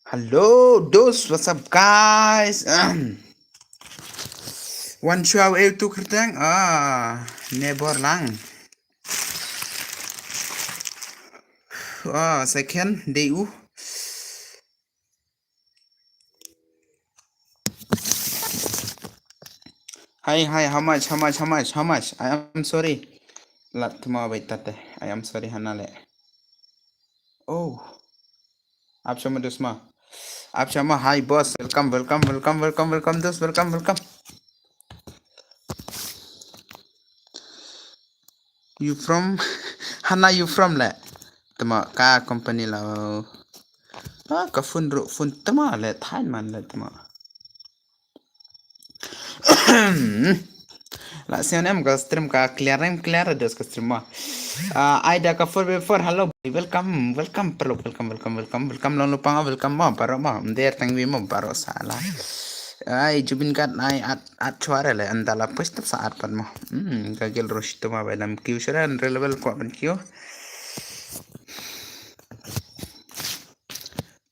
Hello, dos, what's up, guys? One show tu kertang, nebor lang. Second, DU. Hi, how much? I am sorry. Lat tuma wait tate. I am sorry, Hanale. Oh, आप शमा दुस्मा. आप शमा, hi boss. Welcome, dos, welcome. You from? Hana, you from le? Tuma ka company la. Ka fun tuma le, Thailand man le tuma. La sionem ka stream ka clear dos ka stream ma. Aida ka for hello welcome perlu welcome long lupang welcome ma paro ma der tangwi ma paro sala. Ai jubin kat ai at chuare le andala push saat pan ma. Gagel rosh to ma belam kiu sharan relevant ko ban kiu.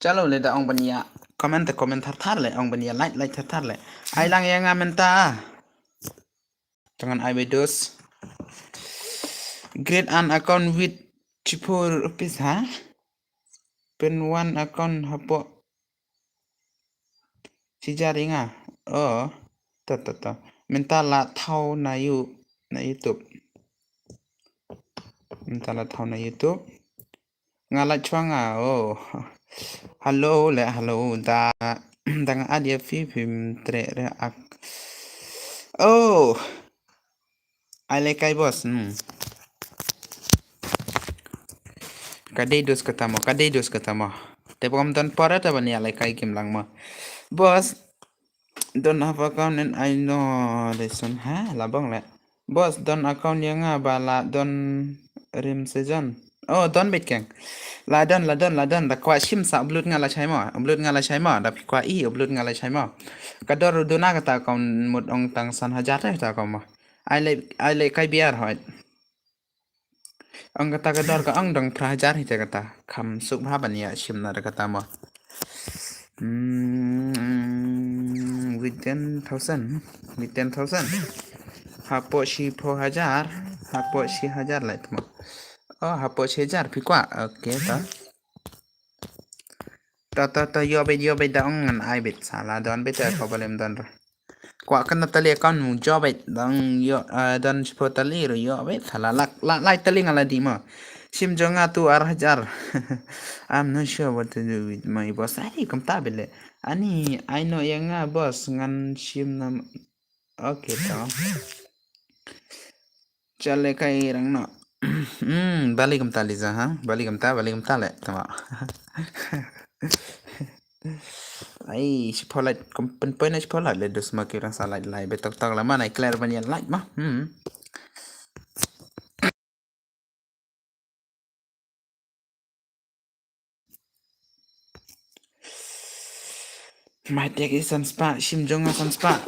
Chalo le da ong bania comment thar le ong bania like thar le. Ai lang yang amenta. Jangan I dos. Create an account with cheaper rupees, ha? Pen one account hapo si jaringa. Oh, ta. Minta la thau na YouTube. Minta la thau na YouTube. Ngala chuanga. Oh. Hello da dang adia film tre ak. Oh. I like kai boss. Kadai dos katamo. Tepom don pora ta bani like kai kim lang mo. Boss, don't have account and I know this one. Ha, labang le. Boss, don't account yang bala don rim season. Oh, don bitkeng. Ladon. Da kwa shim sa upload ngala chai mo. Da kwa upload ngala chai mo. Kador dona kata account mud ong tang san hajar ta ko mo. I like kai biar hoit. Ang kata kador ka ang dong prahajar hita kata. Kam subha bania shim na kata mo. With 10,000 hapo si po hajar lah itu mah. Oh, hapo si hajar pikwa. Oke ta yo be daong ngan ai bet salah don bet ko balem don kwa kan tali account mu jo bet dong yo don si po tali ro yo bet salah lak tali ngala di mah. Sim jonga tu hajar. I'm not sure what to do with my boss. Ai kom tabele. Ani I know yang boss ngan sim nam. Oke toh. Chale kai rang no. Balik tali za ha. Balik tali tama. Ai si pola pen si pola le dos ma kirang salah lai betok tok lama nai clear banyak like mah. My take is spa sim jonga spa.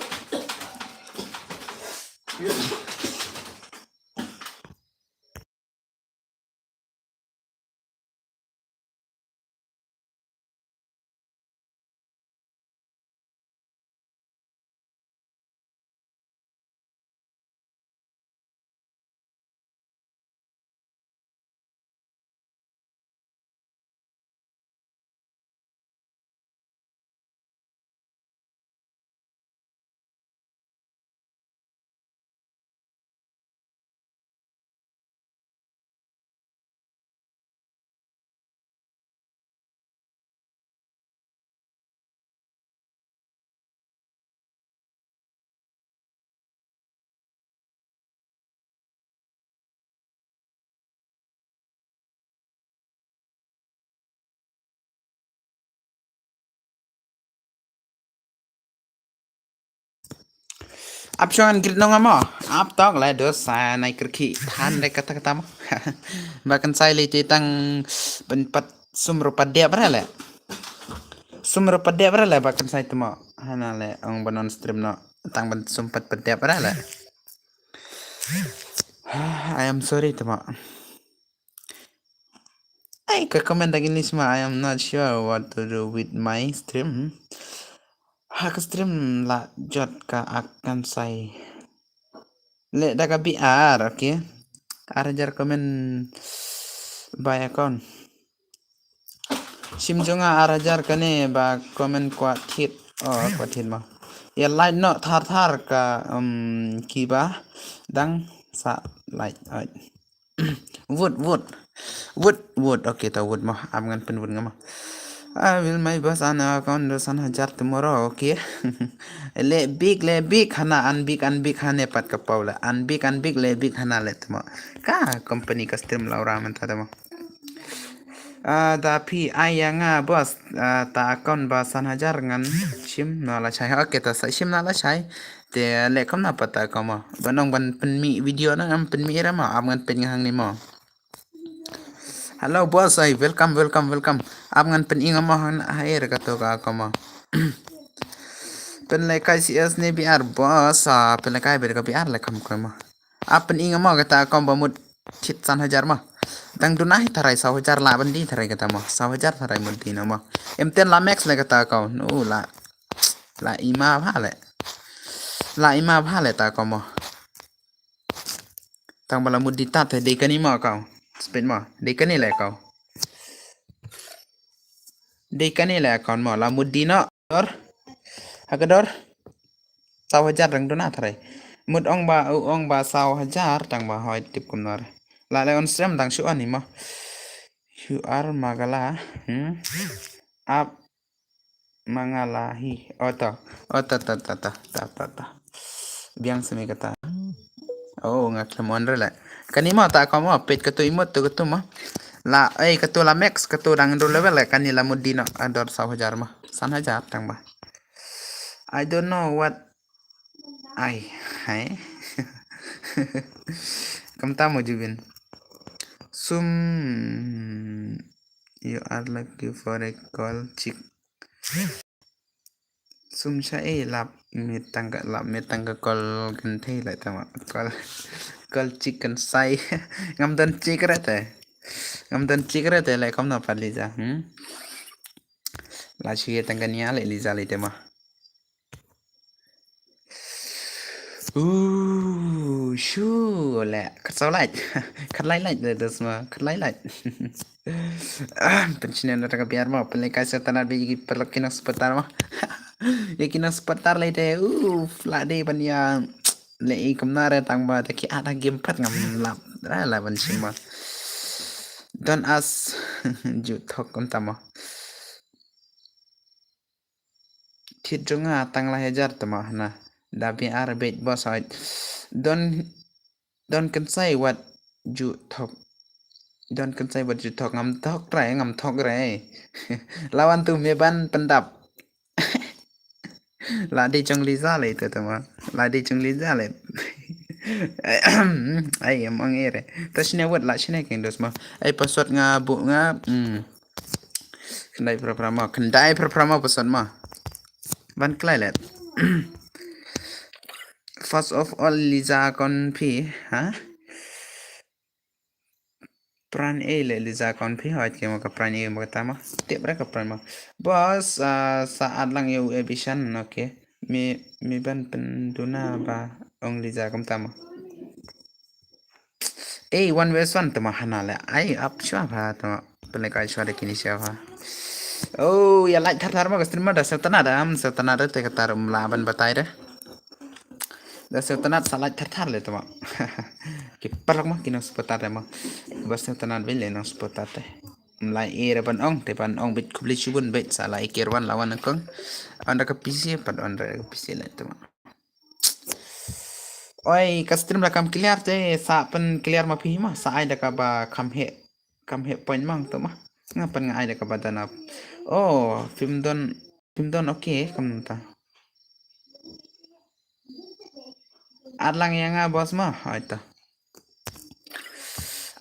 Ap chuan grit nong amo. Ap tok la dos sa nai kerki than de kata mo. Bahkan sai le tang penpat sumro padya brale. Sumro padya brale bahkan sai temo. Hana le ong banon stream no tang ban sumpat padya brale. I am sorry temo. ke comment lagi ni semua. I am not sure what to do with my stream. Hak stream lah jot ka akan saya. Le dah ka BR, okay. Arajar comment by account. Sim jonga arajar kane ba comment kuat hit. Oh kuat hit mah. Ya like no thar ka kiba dang sa like wood okay ta wood mah amngan pen wood ngama. I will my bus on account 1,000 tomorrow, okay? le big hana unbig hane pat ka paula unbig le big hana le tmo ka company ka stream laura man ta tmo da pi ayanga bos ta account ba 1,000 ngan sim nala chai okay ta sim nala chai te le kam na pata kama banong ban pen mi video na am pen mi ra ma am ngan pen hang ni mo Hello bos, ay welcome. Am ngan pen inga mo han air ka to ka kama. Pen le kai CS ne biar bos, pen le kai ber ka biar le kam kama. Pen inga mo kata kom bamut chit 1,000 mah. Dang dunai tarai 1,000 la bandi tarai kata mah. 1,000 tarai mudi na mah. Em ten la max le kata kau. No la ima bhale. La ima bhale ta kau mah. Tang bala mudi tat de kani mah kau. Spin mah, de kani le kau. De kani le kau mah la mudi na dor. Hagador 1,000 rang dona tarai. Mud ong ba 1,000 tang ba hoi tip kumnar. La le on stream tang shu ani mah. You are magala. Up mangalahi. Ta. Biang semi kata. Oh ngaklam on rela. Kanima ta kamo pet katu imot tu katu mah. La katu la max katu dang do level kanila mudina ador 1,000 mah. 1,000 tang ba. I don't know what hai. Kamu tahu Jubin. You are lucky for a call chick. Saya lap metangga call genthe lại tama call chicken sai ngam dan chikrete lại không nào phải liza là chuyện tangania lại liza lại tema shoo lại sao lại cắt lại được semua cắt lại pensiunan orang biar mau pelai setan bagi perlakian sebentar mah yakin sebentar lai deh lah deh banya lei kemana tang ba taki ada game pat ngam lap lah ban sima don't ask ju thok kom tama thit jonga tang la hajar tama na da bi ar bet boss don't can say what ju thok don't can say what you talk ngam thok rai lawan tu meban pendap là đi trong lý ra lại từ từ mà là đi trong lý ra lại ai em ang ere tas ne wat la chine king dos ma ai password nga bu nga kendai perprama password ma ban klai let first of all Liza kon phi ha pran e le Liza kon phi hoit ke ma ka pran e ma ta ma te bra ka pran ma bos saat lang eu ebisan okay mi ban penduna ba ong Liza kom ta ma one vs one tama hanala ai up shwa ba tama pele kai shwa de kini shwa ba ya like thar ma gastrin ma da satana te katar laban batai de da satana salat thar le tama ki parang ma kino spotar ma bas satana be le no spotar te lai era ban ong te ban ong bit kubli shubun bet sala ikerwan lawan kong anda ka pc pad anda ka pc le tama Oi, custom la kam clear te sa pen clear ma phi ma sa ai da ka ba kam he point mang to ma ngapan nga ai da ka ba danap film don okay kam ta adlang yang bos ma ai ta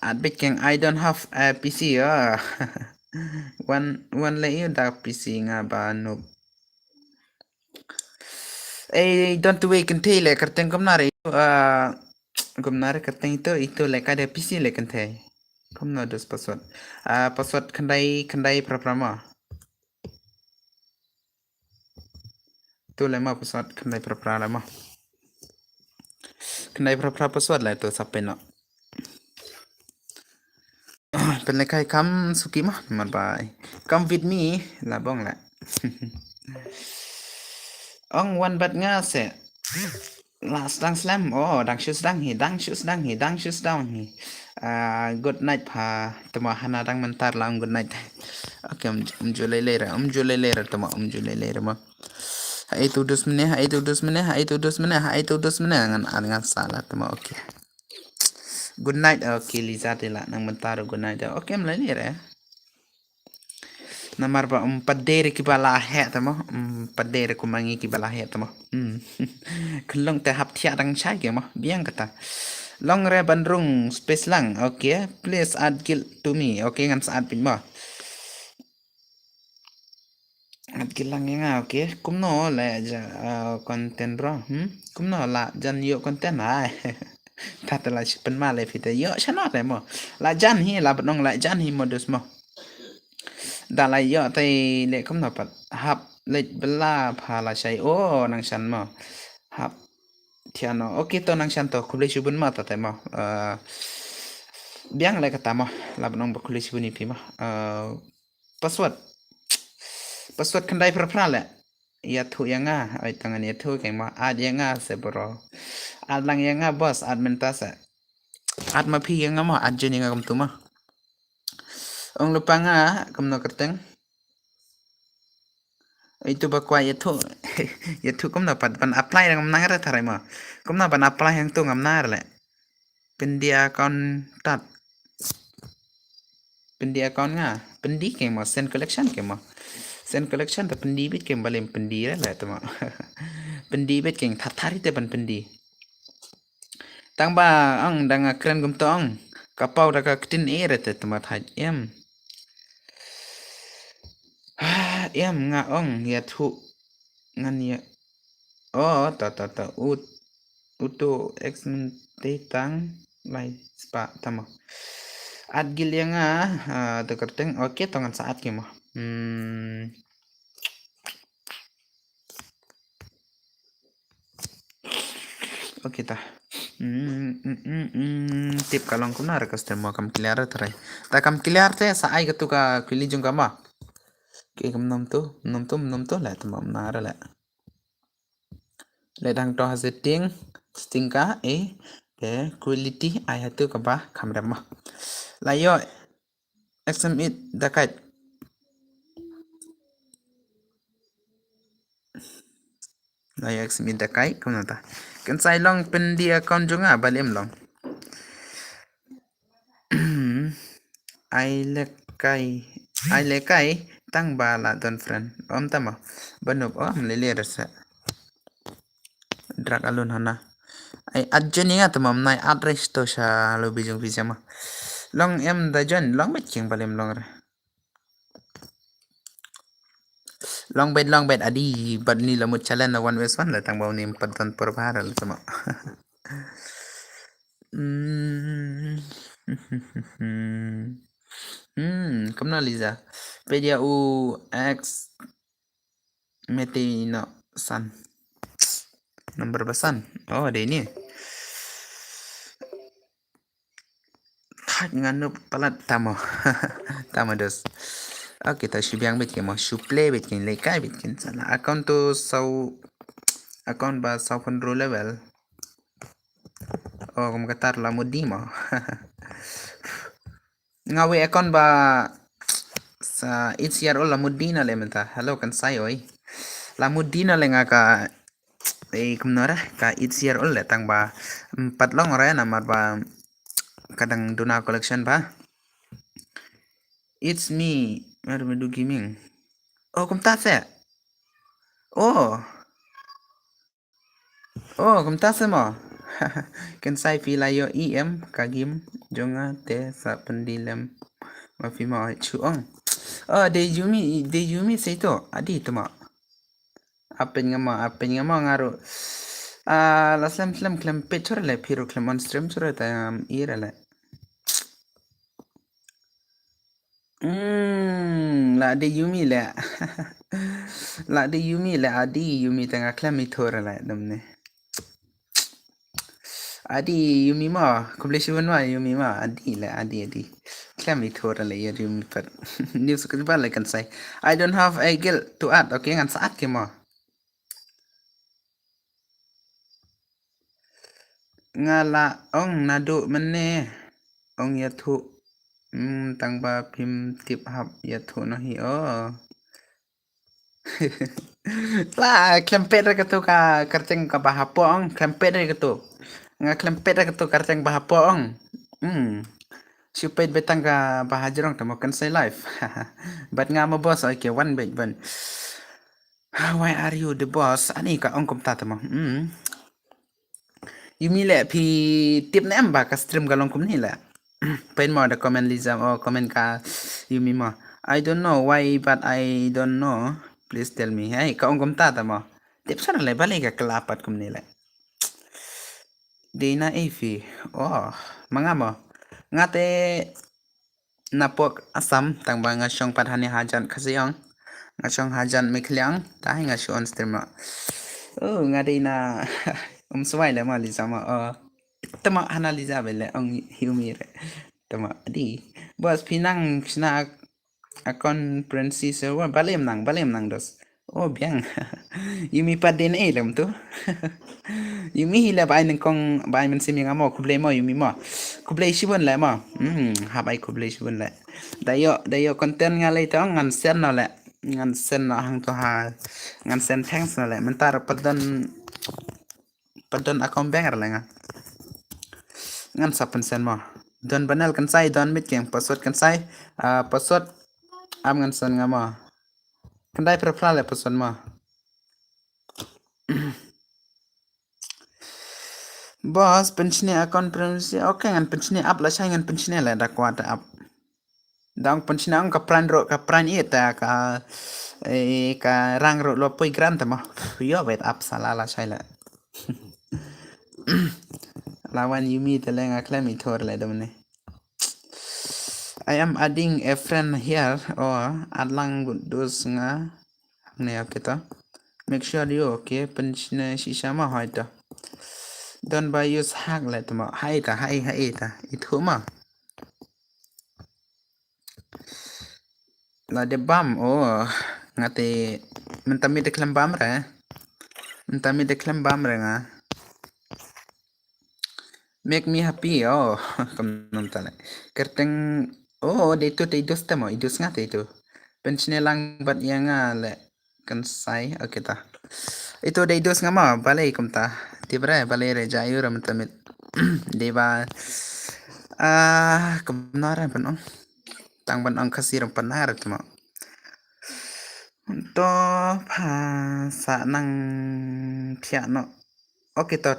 ad big king I don't have a PC one le you da PC nga ba no don't wait kan le karteng kam na re kam na re karteng itu le ka de PC le kan the Kamu ada password. Password kendai pertama. Tu lama password kendai pertama lama. Kendai pertama password lah tu sampai nak. Penlekai kam suki mah bye. Come with me lah bong lah. Ong one bat nga se. Last dang slam. Oh, dang shoes dang hi. Good night pa. Tama hana dang mentar lang good night. Okay, julai later tama julai later ma. Hai tu dus meneh ngan salah tama okay. Good night okay Liza tela nang mentar good night. Okay melani ya. Namar ba padere ki bala he tama padere ko mangi ki bala he tama kelong te hap thia dang chai ke ma biang kata long re bandrung space lang okay please add guild to me okay ngan saat pin ma add guild lang nga okay kumno la ja content bro kumno la jan yo content ai ta la pen ma le fit yo chana le mo la jan hi la nong la jan hi modus mo da la yo tai le kumno pat hap le bela phala chai o nang san mo hap Tiano, okay to nang shanto kulay subun ma tatay mo. Biang lay kata mo, laban ng kulay subun ipi mo. Password. Password kanday perprale. Yathu yang nga, ay tangan yathu kay mo. Ad yang nga se bro. Ad lang yang nga boss, ad mentasa. Ad mapi yang nga mo, ad jeni nga kamtu mo. Ang lupa nga, kamno kerteng. Itu bakwa yathu. Yathu kamno pan apply lang nang ra tharay mo. Kamno pan apply yang tu ngam nar le. Pendia account tat. Pendi account nga. Pendi ke mo send collection ke mo. Send collection ta pendi bit ke balem pendi lah tu mo. Pendi bit ke thatari te ban pendi. Tang ba ang dang kren gum tong. Kapau da ka tin ere te tu ma thai em. Em nga ong ya thu ngan ya. Oh ta uto te tang lai spa tama. Ad gil yang te kerteng okay tongan saat ke mo. Okay ta. Tip kalong kuna ra customer kam clear trai. Ta kam clear te sa ai gatu ka kili jung kama. Ke kam nom to la tu mam na ra la. Le dang to ha setting ka ke quality ai hatu ka ba kamera ma. La yo XM8 dakat la yo XM8 dakai kam ta. Kan sai long pen dia account junga balem long. Ai lekai tang bala don friend om tama banup lele rasa drag alun hana ai adjeni nga tamam nai address to sha lo bijung pijama long em da jon long bet king balem long bet adi bad ni lamut chalan na 1 vs 1 la tang baw ni padon por baral sama Kamna Liza. Pedia u X Metino San. Nomor besan. Oh, ada ini. Nganu palat tamo. Tamo dos. Oke, ta shibiang bit mo suple bit kin lekai bit kin sala. Account to account ba 1,000 level. Oh, kamu katar la modimo. Ngawe account ba sa HCR la modina le menta. Hello kan sayo la modina le nga ka kumnora ka HCR le tang ba patlong ora namar ba kadang duna collection ba. It's me. Mari medu gaming. Oh, kumta se. Oh, kumta se mo. Kan sai pila yo EM kagim jonga te sa pendilem mafima chuong. Oh, de Yumi se to adi to ma. Apen ngama ngaru. La slam klem pechor le piro klem on stream sura ta ira le. lah ada Yumi lah. Lah ada Yumi lah, adi Yumi tengah klaim itu lah domne. Adi Yumi mah, kumpulan mah Yumi mah adi lah adi. Klaim itu lah ya Yumi per. News kedua lah kan saya. I don't have a guilt to add. Okay, ngan saat ke mah. Ngala ong nado mene ong yathu tangba phim tip hap yathu nahi lah klempet ra katu ka karceng ka bahapong klempet ra katu nga klempet ra katu karceng bahapong supaya betang ka bahajrong tamakan say life but nga mo boss okay one bit ban why are you the boss ani ka ong kum tatama Yumi le phi tip na em ba ka stream galong kum ni la pen mo da comment Liza o comment ka Yumi mo I don't know why but I don't know please tell me hey ka ong kum ta mo tip sana le balik ka kelapat kum ni la Dina Efi oh mga mo ngate napok asam tang ba nga syong padhani hajan kasiyang nga syong hajan mikliang tahi nga on stream mo oh ngade na suwai le ma Liza mo tama analiza bele ang humire tama di bos pinang sina akon princess wa balem nang dos oh biang yumi pa din lam tu yumi hila ba nang kong ba men simi ngamo kuble mo yumi mo kuble shibon la mo ha bai kuble shibon la dayo content nga lai tong ngan sen no la ngan sen na hang to ha ngan sen thanks no la mentar padan akon banger la nga ngan sapen sen mo don banal kan sai don mit keng pasot kan sai pasot am ngan sen nga mo kan dai prapla le pasot mo bos penchne akon prensi okay ngan penchne up la sai ngan penchne la da kwata up dang penchne ang ka pran eta ka rang ro lo poi granta mo yo bet up sala la sai la lawan Yumi telenga klemi thor le domne I am adding a friend here or adlang dus nga ne kita make sure you okay penchne shisha ma hoita don by use hack le tama hai ta itu ma la de bam ngate mentami de klem bam ra mentami de klem bam ra nga make me happy kam nom tale kerteng de tu te dos tamo idus ngate itu penchne lang bat yang le kan sai okay ta itu de dos ngama balai kum ta tibra balai re jayu ram tamit deba kemnaran penong tang ban kasih ram panar tama to pa sa nang piano okay to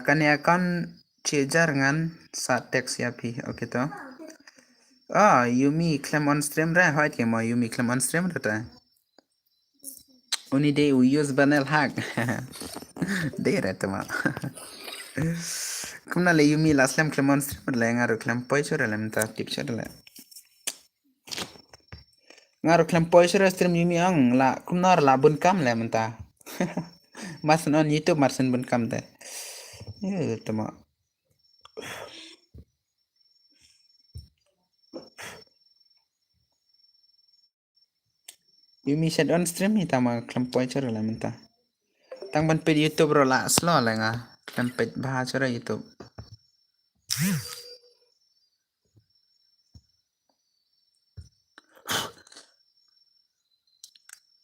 kani akan chejar ngan sa text ya pi okay to Yumi claim on stream ra hoit ke mo Yumi claim on stream ra uni de use banel hack de ra tama kumna le Yumi la slam claim on stream la ngaro claim poi chora lem ta tip chora la ngaro claim poi chora stream Yumi ang la kumnar la bun kam le menta masan on YouTube marsan bun kam te tama Yumi said on stream ni tama claim poi chora la menta tang ban pe YouTube ro la slow la nga claim pe bah chora YouTube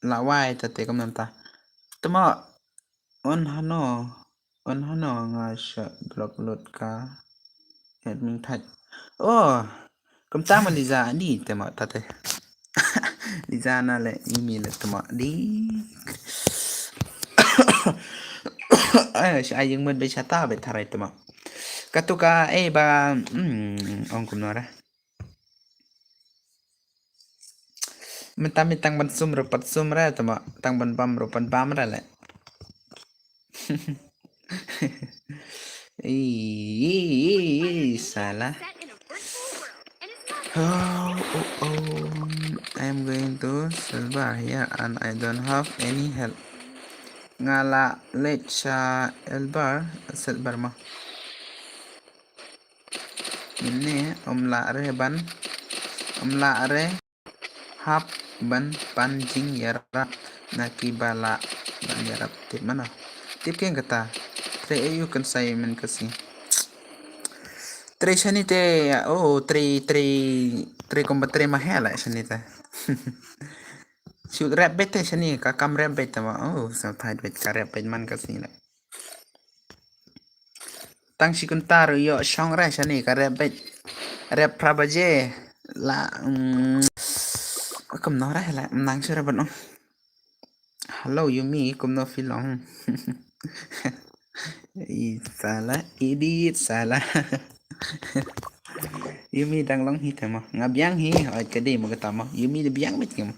la wai ta te kam ta tama on hano nga sha block load ka admin thaj kum ta ma liza ni tama ta te liza na le email tama di ay yung mod be chata be tharai tama katuka ba ong kum nora mentang ban sum ro pat sum ra tama tang ban bam ro pan bam ra le salah I'm going to silver here and I don't have any help. Ngala lecha elbar silver mah. Ini omla re ban omla re hap ban panjing yarap nakibala ban yarap tip mana? Tip yang kata. Tre ayu kan saya men kasi. Tre sanite tre combat tre mahela sanite. Shoot rap bete sani kakam rap bete ma so tight bet ka rap bet man kasi na. Tang si kuntar yo song ra sani ka rap bet rap prabaje la kum no ra la nang sura ban hello Yumi kum no filong. Salah edit salah. Yumi đang long hi thema ngabyang hi oi kadi mo katama Yumi de biang bet kem.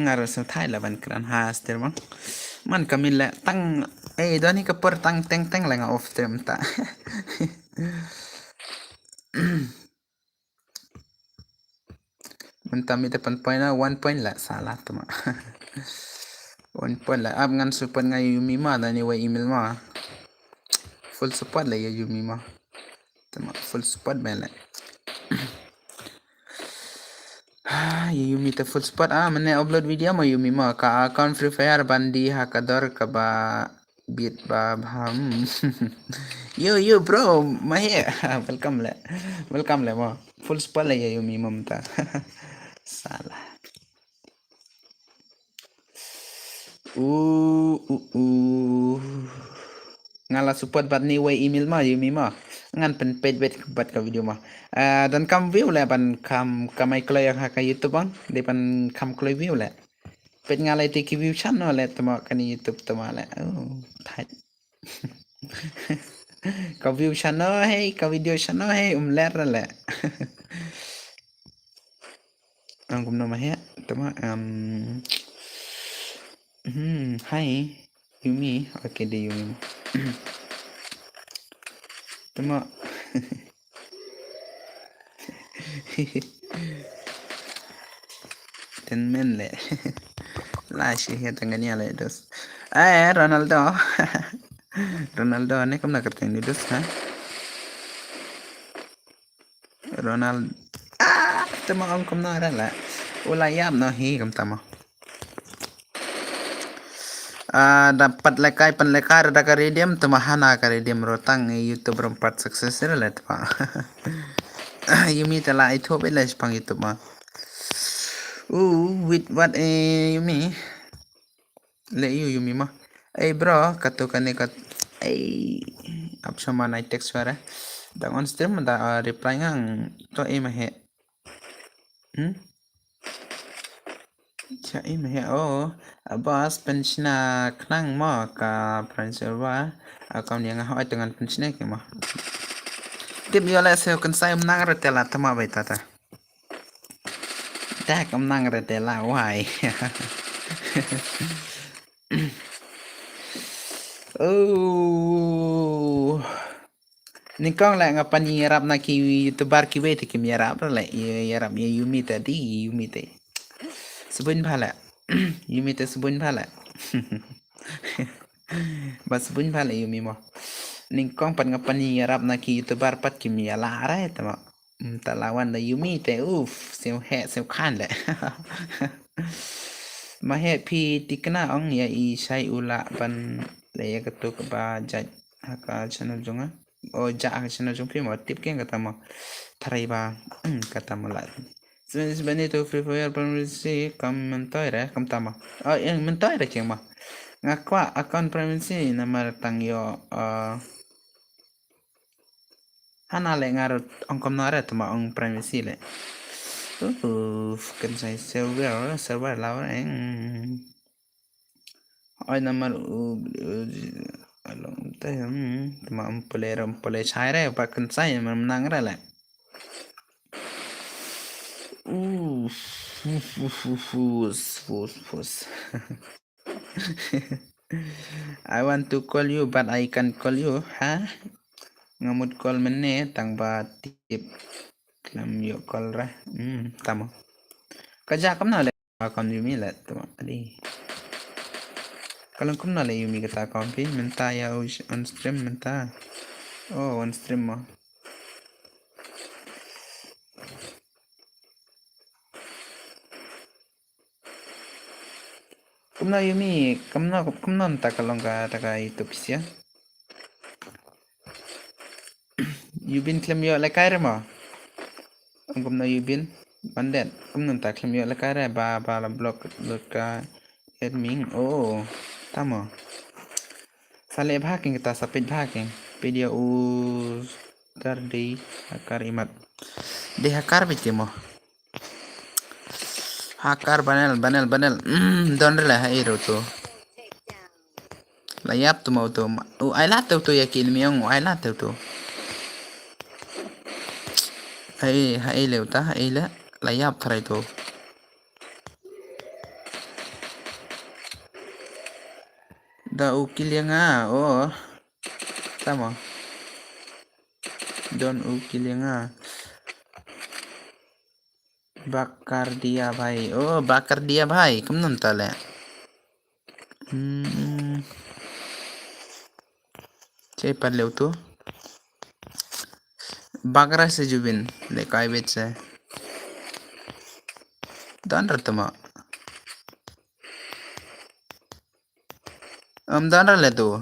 Ngaros sa Thai la ban kran has ter bang man kamin la tang doni ka per tang teng teng la nga off tem ta. Mentami depan point na 1 point la salah tama. 1 point la ab ngan support nga Yumi ma da ni wa email ma full support la ya Yumi ma tama full support ba la. Yumi te full support mane upload video ma Yumi ma ka account Free Fire bandi hakador ka ba beat ba bham. Yo bro mahe welcome le ma full support la ya Yumi mamta. Salah. Ngala support bat ni way email ma Yumi ma ngan pen page bet bat ka video ma dan kam view le ban kam kamai kloy ha ka YouTube bang de pan kam kloy view le pet ngala te ki view channel le tama kan YouTube tama le thai ka view channel hey ka video channel hey ler le ang kum no ma he tama hi Yumi okay de Yumi tama men le la shi है तंगनिया ले दोस्त Ronaldo Ronaldo ने कम ना करते हैं दोस्त हैं Ronaldo tama ang kum na ra la wala yam no hi kam tama dapat lekai penlekar ada ka redeem tama hana ka redeem rotang YouTube rompat sukses la tama Yumi tala itu bela pang YouTube ma with what Yumi le Yumi ma bro katu kane kat up sama night text suara dan on stream da reply ngang to ma he cha he bos pensiona knang mo ka pranserwa account yang ha dengan pensiona ke ma tip yo la se kan sai menang retela tama bai tata ta kam nang retela wai Nikong la nga panirap na ki youtuber ki wete ki mirap la yarap ya Yumi tadi Yumi te subun phala Yumi te subun phala bas subun phala Yumi mo Nikong pan nga panirap na ki youtuber pat ki miala ra tama talawan la Yumi te sem he sem khan le ma he pi tikna ong ya I sai ula ban le ya ketuk ba jaj haka channel jonga ja channel jong film tip ke kata mo tarai ba kata mo la sebenarnya Free Fire privacy komentar kam tama yang mentar ke ma ngakwa account privacy nama tang yo hana le ngarut ong kom nare tama ong privacy le kan sai server lawan ai nomor along teh tama empole chai re pa kan sai menang re le fus I want to call you but I can't call you. Hah? Ngamut call mene tang batip. Klam yo call ra. Tamo. Kaja kam na le akon yumi le tamo. Adi. Kalau kum na le yumi kata akon pin menta ya on stream menta. Oh, on stream mo. Kumna yumi, kumna nta kalong ka taka YouTube siya. Yubin klem yo le kaire mo. Ang kumna yubin bandet. Kumna nta klem yo le kaire ba la blog ka admin. Oh, tamo. Sale bhaking kita sapit bhaking. Video tardi hakar imat. De hakar bitte mo. Hakar banel. Don rela hero to. Layap tu mau tu. Ai la tu yakin miong ai la tu. Hai leu ta hai la layap thrai tu. Da ukil yang oh. Tamo. Don ukil yang bakar dia bhai. Oh, bakar dia bhai. Kum nun tale. Cai par leu tu. Bakra se jubin le kai bet se. Dan ratama. Dan le tu.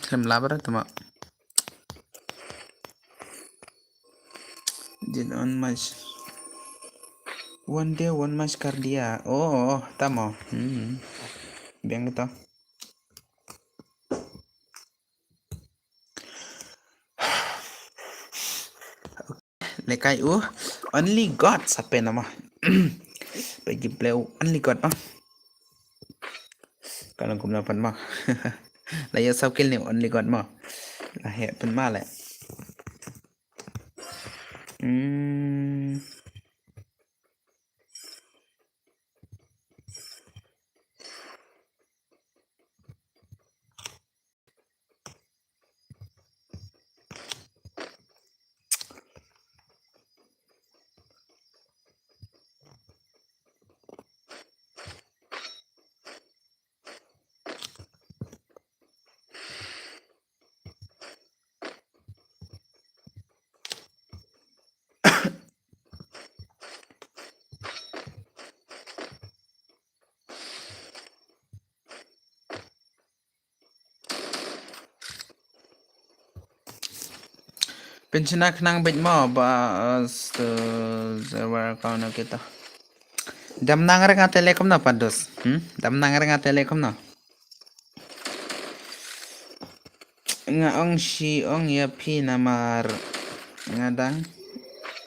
Klem labar ratama. Did on much. One day one much kar dia. Oh, tamo. Biang kita. Lekai only God sape nama. Bagi beliau only God mah. Kalau kum napan mah. Laya saukil ni only God mah. Lah he pen mah le. Pensiunak nang bet mo ba server account kita. Dam nang nga telekom na pados. Dam nang nga telekom na. Nga ong si ong ya pi namar ngadang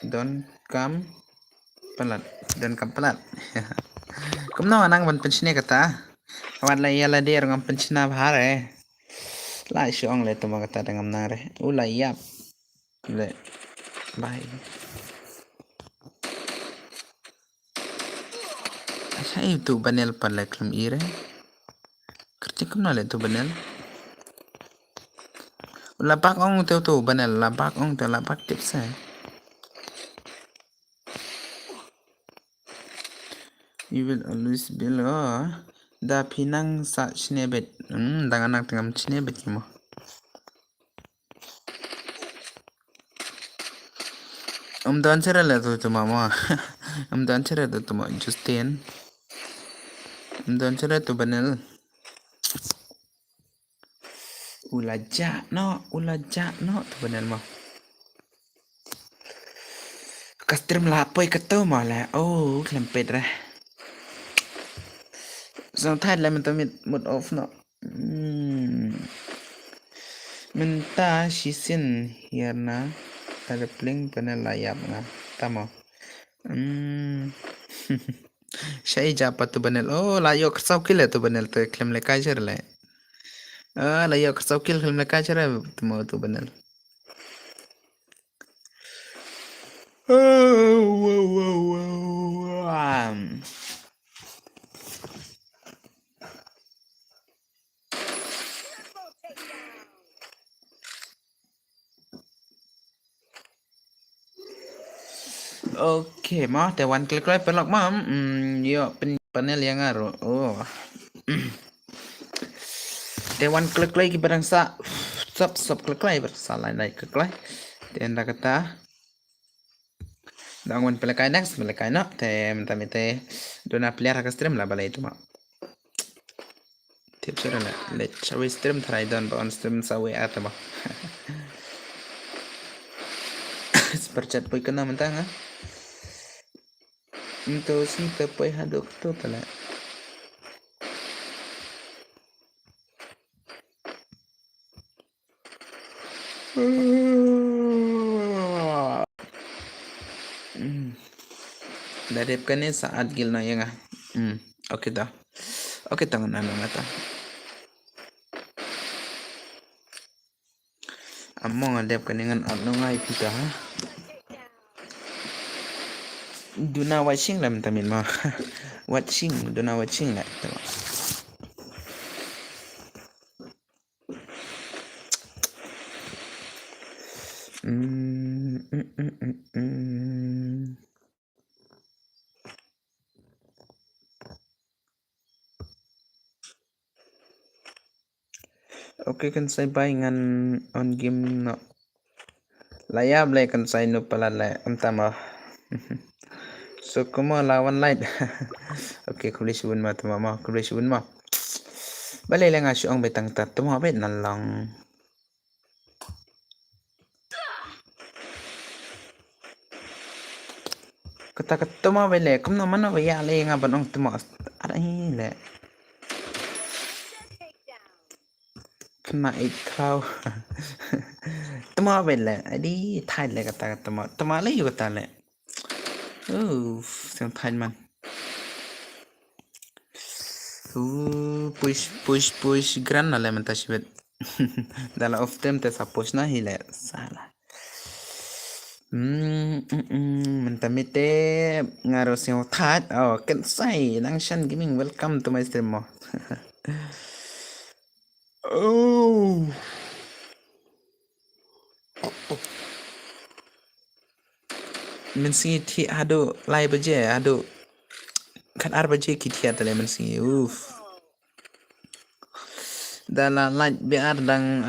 don kam pelat. Kum na nang ban pensiune kata. Kawan la yala der ngam pensiuna bhare. La si ong le to kata dengan nare. Ulai yap. Le bye. Saya itu banel pada klem ire. Kerja kemana le tu banel? Lapak ong tu banel lapak ong tu lapak tips saya. You will always be da pinang sa snebet. Dengan anak tengam snebet mo. Dan cara le tu mama. Dan cara tu mama Justin. Dan cara tu banel. Ulajak no tu banel mo. Kastrim lapoi ketemu malah. Oh, klempet dah. So thay là mình tao một off nó. Mình ta chỉ xin hiện na. Ta được link bên này yap na. Tamo. Saya japa tu benel. Oh, layo kersau kile tu benel tu klem le kajer le. Layo kersau kile klem le kajer tu mau tu benel. Wow. Oke, mah tewan klik like pelok mam. Yo panel yang ngaruh. Oh. Tewan klik like barang sa sub klik like salah naik klik like. Tienda kata. Dangun pelekai next pelekai no tem tamite dona player ka stream lah balai itu mak. Tip sura la let sawi stream try don ba on stream sawi ata mak. Sepercat poi kena mentang ah. Into si poi hadok tu tala. Dari kene saat gil na yang ah. Oke dah. Oke tangan anu ngata. Among adep keningan anu ngai pita. Duna watching lam tamin mah. Watching, duna watching lah. Oke kan saya bayangan on game no. Layab le kan saya no pala le amtama. So kuma lawan light. Oke kulis bun ma tama ma kulis bun ma. Balai le ngasu ang betang tat tama bet nalang. Kata kata ma bele kum na mana ya le ngaban ong tama ada ini le. Kena ikau. Tama bele adi thai le kata tama le yu kata le. Sang thai man. Push gran na le mentasibet. Dalam of them te sa push na hile salah. Mentamite ngaros yung thad. Oh, Kensai Nangshan Gaming, welcome to my stream mo. Oh. Mensi ti ado lai baje ado kan ar baje kiti atale mensi. Dala light biar dang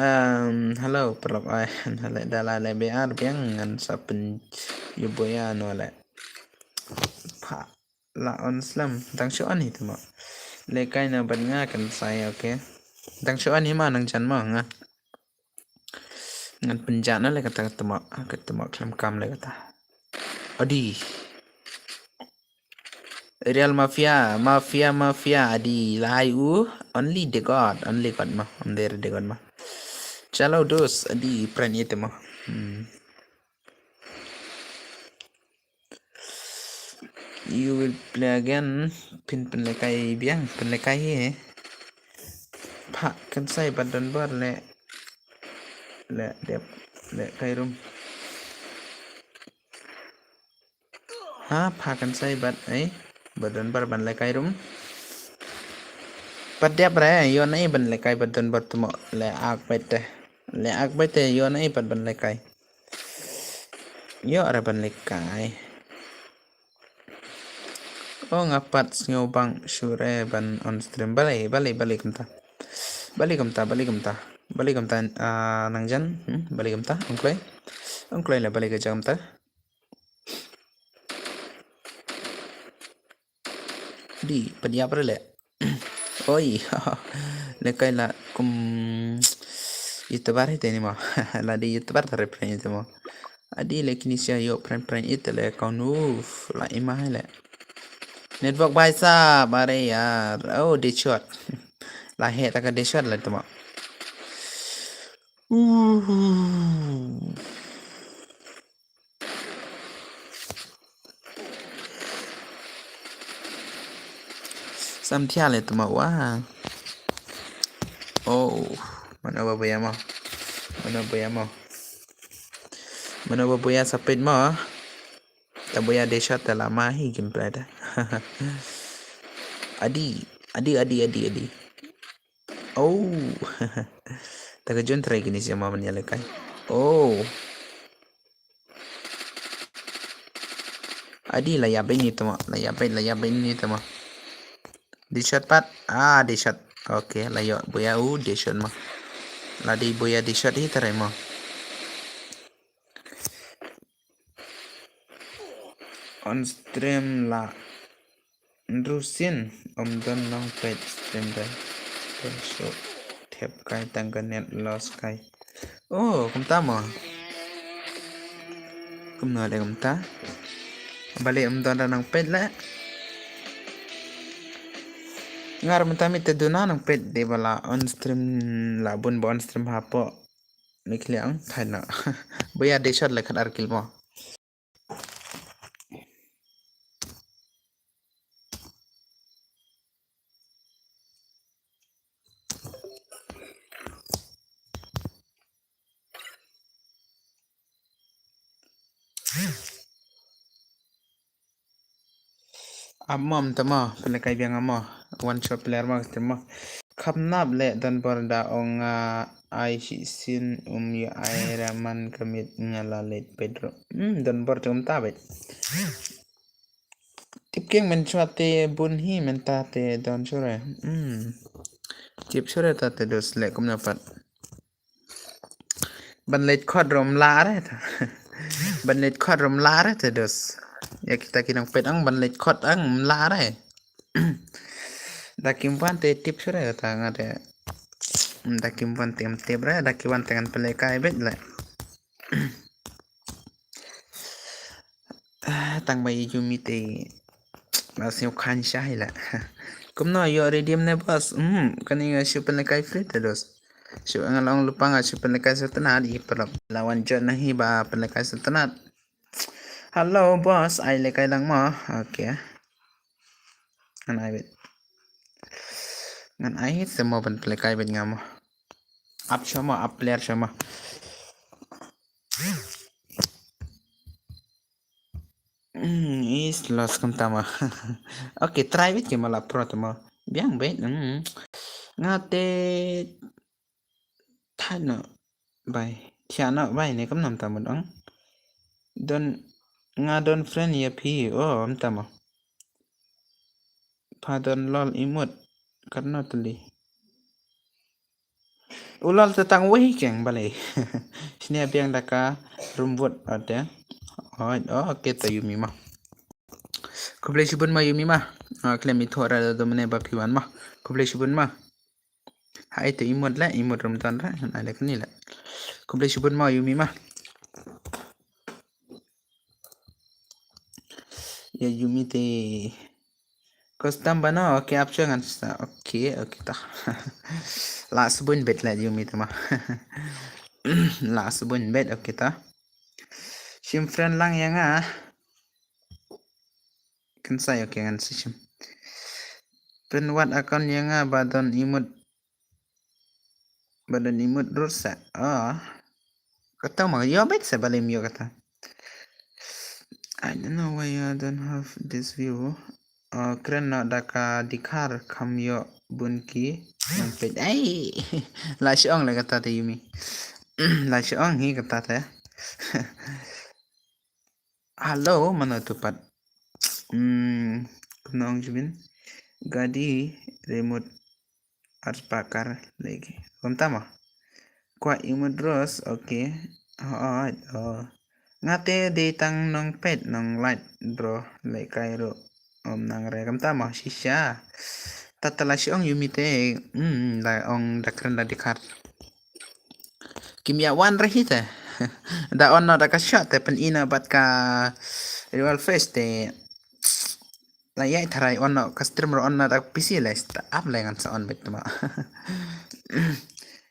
hello perlok ai hale dala le biar biang ngan sapen yuboya no le pa la on slam dang sho ani tuma le kai na ban nga kan sai okay dang sho ani ma nang chan ma nga ngan penjat na le kata ketema klam kam le kata adi Real Mafia adi lai only the god ma there the god ma chalo dos adi pran itu ma you will play again pin lekai biang pin lekai he pak kan sai badan bar le dep le kai rum ha pak kan sai bad badan bar ban lekai rum padya bre yo nai ban lekai badan bar tumo le ak bete yo nai ban lekai yo ara ban lekai oh ngapat ngobang sure ban on stream balik kumta nangjan balik kumta ongklay la balik ke jamta di padya le oi lekai la kum itabar hite ni ma la di itabar tare pren itu mo adi lekini sia yo pren itu le kaunu la imah le network baisa bare yaar oh de shot la he taka de shot la tuma samtia le tuma wa oh mana babaya sapit mo taboya de shot la mahi gameplay da adi oh taga jon try gini siya mama niya lekay oh Adi layap ini temo, layap ini temo. Di shot pat, di shot. Oke, layok boya di shot mah. Ladi boya di shot ini teremo. On stream la Rusin don long page stream dai. So tap kai tangga net loss kai. Oh, kumta mo. Kumno ada kumta. Balik don nang page la. Ngar mentami teduna nang page de bala on stream la bun on stream hapo. Mikli ang thana. Boya de shot lekhat arkil mo. Amam tama pelekai biang amo one shot player mak tama khamnap le dan borda onga ai si sin ya ai raman kamit ngala let pedro dan bor tum tabe tipking men chuate bun hi men ta te don sure tip sure ta te dos le kum na pat ban let khod rom la re ta ban let khod rom la re te dos ya kita kinang pet ang ban let khod ang la re Dakim te tip sure ta ngade dakim tem bre dakim tengan pelekai bet le tang bai yumi te masih kan syah la kum no yo redeem ne bos kani nga shu pelekai free te dos shu ngalong lupa nga shu pelekai setenat i perap lawan jon nahi ba pelekai setenat halo bos ai lekai lang mo okay ngan ai bet ngan ai semua ban pelekai bet ngamo up sama up player sama is lost kum tama okay try with ke mala pro tama biang bet ngate thano bai thiana bai ne kam nam tama dong don nga don friend ya phi am tama padon lol imut karena tuli ulal tetang wei keng balai sini biang daka rumbut ada oke to yumi mah kublai subun mah yumi mah klem itu ada domene bapiwan mah kublai subun mah hai to imut la imut rumtan ra ada kini la kublai subun mah yumi mah ya yumi te custom bana oke option kan oke ta la subun bet la yumi te mah la subun bet oke ta sim friend lang yang kan saya oke kan sim penwat akun yang badan imut rusak kata mah ya bet saya balik mio kata I don't know why I don't have this view karena daka dikar kamyo bunki nampet ay la siong la kata te yumi la siong hi kata te halo mana tupat kunong jumin gadi remote harus pakar lagi tama kwa imut terus oke ngate datang nong pet nong light bro like kairo nang rekam tama shisha tatala siong yumi te la ong dakran la dikar kimia wan rahita da on da ka shot te pen ina bat ka real face te la yai tharai on ka streamer on da pc la sta up la ngan sa on bet ma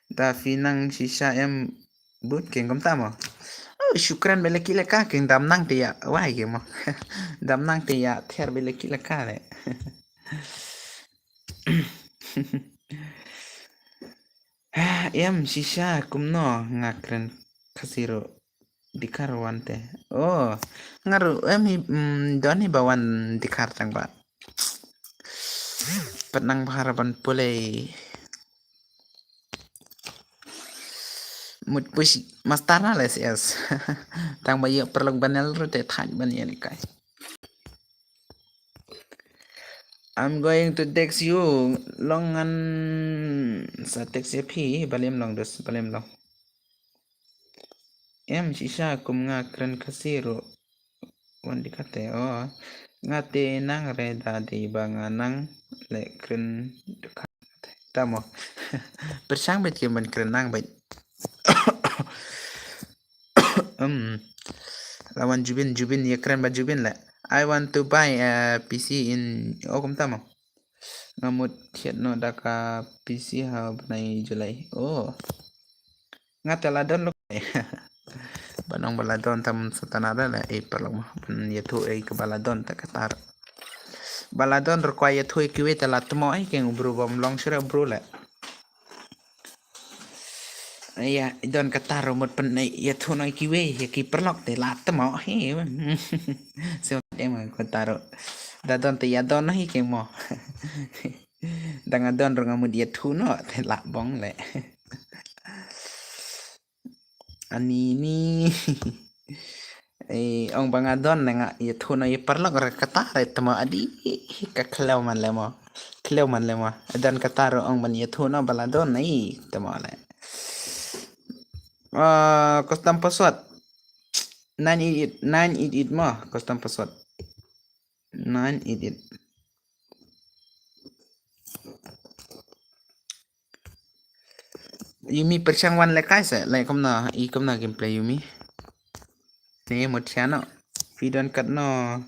da finang shisha em boot king kam tama syukran bela kila ka king dam nang te ya wai ge mo dam nang te ya ther bela kila ka le em shisha kumno ngakren kasiro dikar wante ngaru em doni bawan dikar tang ba penang harapan pulai mut push mastarna les yes tang bayo perlog banel rute thaj ban yani kai I'm going to text you longan sa text pi balim long dos balim long em sisa kum nga kren kasiro wandi kate oh ngate nang reda di banganang le kren tamo bersang bet kemen kren nang bet lawan Jubin ya keren ba Jubin lah. I want to buy a PC in kum tamo ngamut hiat no daka PC ha benai Julai oh ngate ladon lo banong baladon tam satanada la palong ban yathu ke baladon ta katar baladon require yathu kiwe ta latmo keng bro bom long sira bro la ya don katar romot pen yathu no kiwe ya ki perlok te latmo he so em ko taro dadon te yadon hi ke mo dangadon rongamud yathu no te la bong le anini ong bangadon nga yathu no perlok ra katar temo adi ka klew man lemo dan kataro ong man yathu no baladon nai temo le custom password 988 mo custom password 988 Yumi persang wan lekai sa like komna gameplay Yumi ne một channel video cut no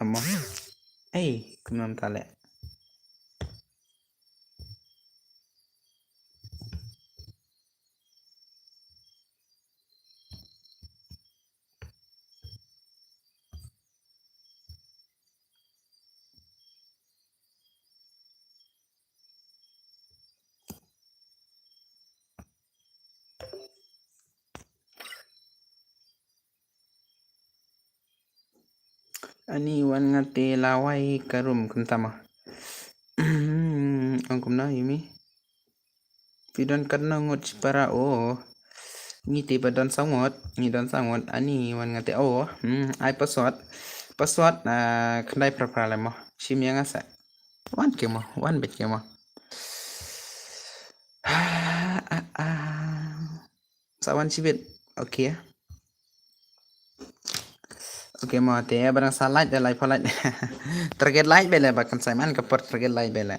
amo komna tale ani wan ngate lawai karum kentama ang kumna Yumi video cut no ngot para ngiti badon sangot ani wan ngate ai password kandai prapra mo sim yang asa wan bet kemo sawan sibit okay Oke mau te barang salah de live light target light bele bahkan saya man kapur target light bele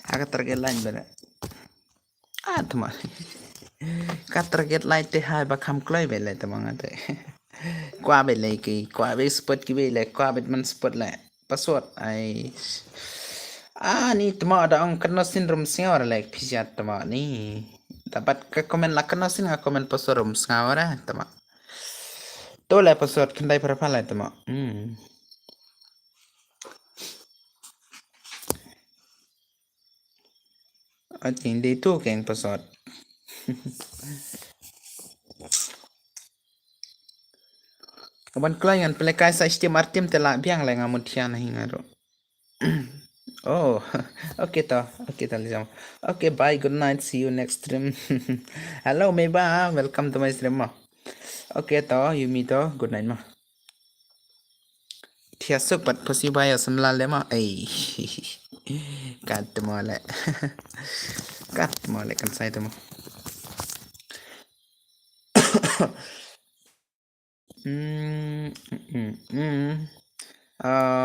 aga target light bele teman ka target light te hai bakam kloi bele teman ate kwa bele ki kwa be spot ki bele kwa bet man spot le password ai ni teman ada ong kena syndrome sior like pijat teman ni dapat ke komen lah kena sin komen password ngawara teman Tuh lah password kendai berapa lah itu mak. Hindi itu keng password. Kapan klien pelekai sa isti martim tela biang lah ngamut sian hingaro. Okay toh, Lizam. Okay, bye, good night, see you next stream. Hello Meba, welcome to my stream mak. Okay toh, Yumi toh, good night mak. Tiasuk pat pusi baya sembilan lema, kat mole kan saya tu mak.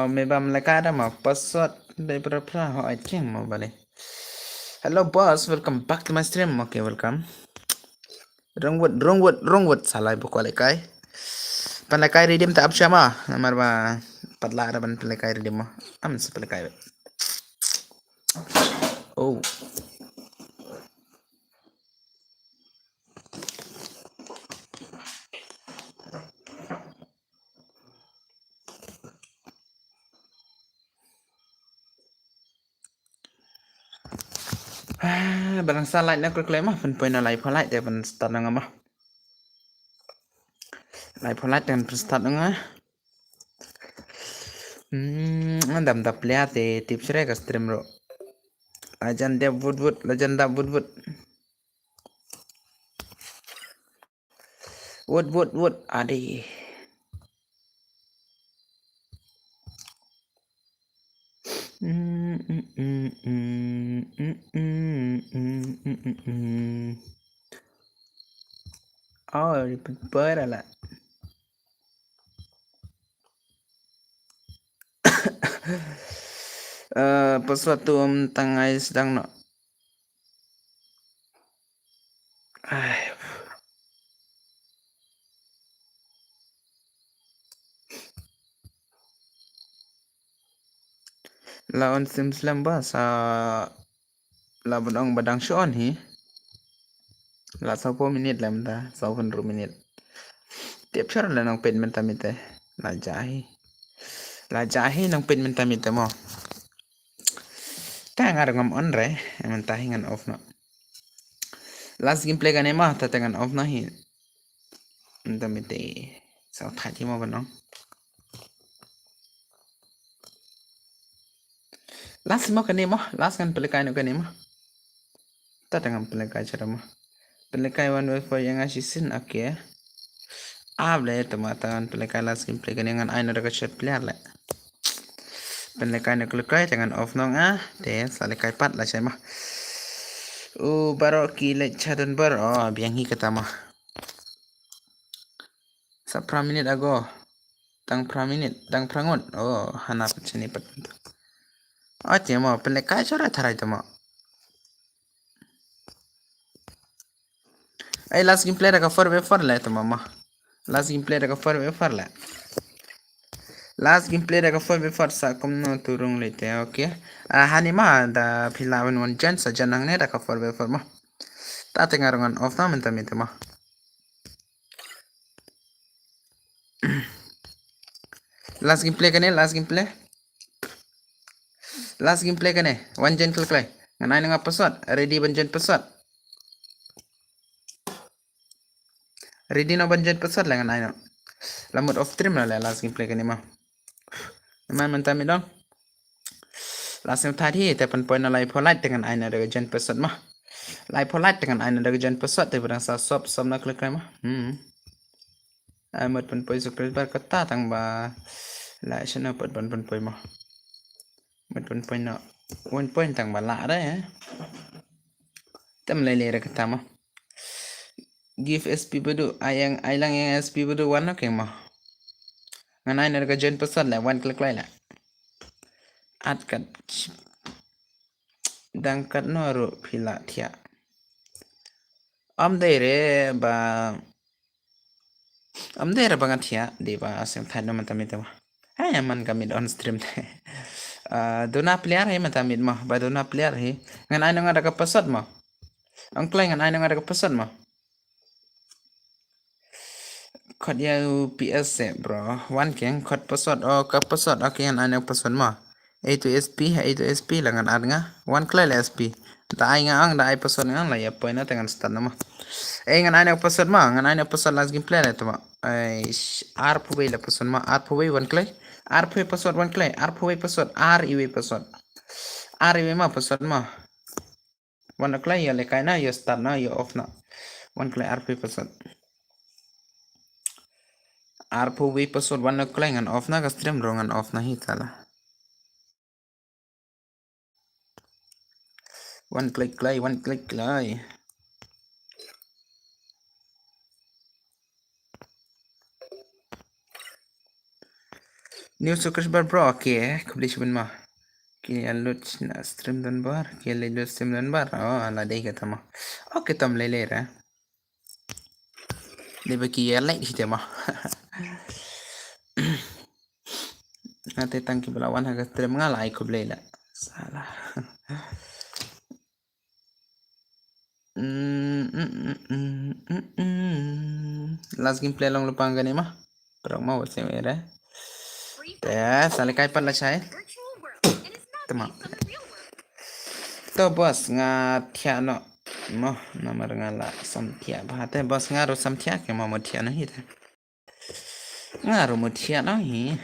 Meba mereka ada mak password dari berapa ceng mau balik. Hello boss, welcome back to my stream. Okay, welcome. Wrong word salah ibu kualikai. Pelekai redeem tak apa mah, nomor ba patla ada ban pelekai redeem mah. Sepelekai. Barang salah nak klaim mah pen na live light dia pen start nang mah. Live light dan start nang andam da playa te tips re ka stream ro. Legend Wood adi. Oh, berala. Pesuatu tangai sedang no. Ay, lawan sim ba sa labadong badang Sean hi. La 10 minit lam da, 10 minit. Tiap syar la nang pen mentamite. La jahi. La jahi nang pen mentamite mo. Ta ngar ngam on re, mentahingan off no. Last gameplay kan emah tatangan off na hi. Mentamite. Sa thati mo ba no? Last mo kan emah, last kan pelikai no kan emah. Tatangan pelikai cara mah. Pelikai 1v4 yang asisin okay. Able tomatan pelikai last gameplay kan yang ai na daga shot player le. Pelikai na pelikai jangan off nong te salikai pat la sai mah. Baro kile chadon bar biang hi kata mah. Sa minute ago. Tang minute, tang prangot. Hanap sini pat. Aja mo pelikai cara tharai tama. Ay last gameplay daga 4v4 le tama mah. Last gameplay daga 4v4 le. Last gameplay daga 4v4 sa kumno turung lete okay. Hani mah da pilawan one jan sa janang ne daga 4v4 mah. Ta tengarongan off na menta mah. Last gameplay kane last gameplay. Last gameplay kane one jan klay. Nganai nga pesot ready banjan pesot. Ready na banjan pesot lah nganai no. Lamut off stream lah last gameplay kane mah. Memang menta dong. Last yang tadi tepan poin na lai polite dengan aina daga jan pesot mah. Lai polite dengan aina daga jan pesot te berang sa sop na klay mah. Amat pun poin subscriber kata tang ba la sana pat pun poin mah. Mat pun poin no. One point tang ba la da Tem lele kata mah. Give SP bedu ayang ailang yang SP bedu warna ke mah. Nganai na daga jan pesot la one click lai la. At kat dangkat no ru pila thia. Am daire ba bangat thia di ba asem thai no mantamit mah. Hai man kami on stream dona player hai mantamit mah ba dona player hai ngan ai nang ada kapasat mah. Ang klay ngan ai nang ada kapasat mah. Kod ya PS bro. One keng kod pasat kapasat okay ngan ai nang pasat mah. A2SP lah ngan ar nga. One klay la SP. Da ai nga ang da ai pasat ngang la ya poin na tengan start na mah. Ngan ai nang pasat mah ngan ai nang pasat last gameplay la tama. R pubai la pasat mah R pubai one klay. R pubai pasat one klay. R pubai pasat R iwe pasat. R iwe mah pasat mah. One klay ya le kai na ya start na ya off na. One klay R pubai pasat. R pubai pasat one klay ngan off na ka stream ro ngan off na hi tala. One click play. New subscriber bro okay kubli shibun mah. Kini alut na stream dan bar. Kini alut stream dan bar. Ala deh kata mah. Okay tam lele ra. Dia bagi ya like kita mah. Nanti tangki belawan harga stream ngalai kubli la. Salah. Last gameplay long lupa angga ni mah. Perang mau sih merah. Ya, saling kai pat la chai. Tama. To bos nga thia no. Mo nomor ngala sam thia ba te bos nga ro sam thia ke mo thia no hi. Nga ro mo thia no hi.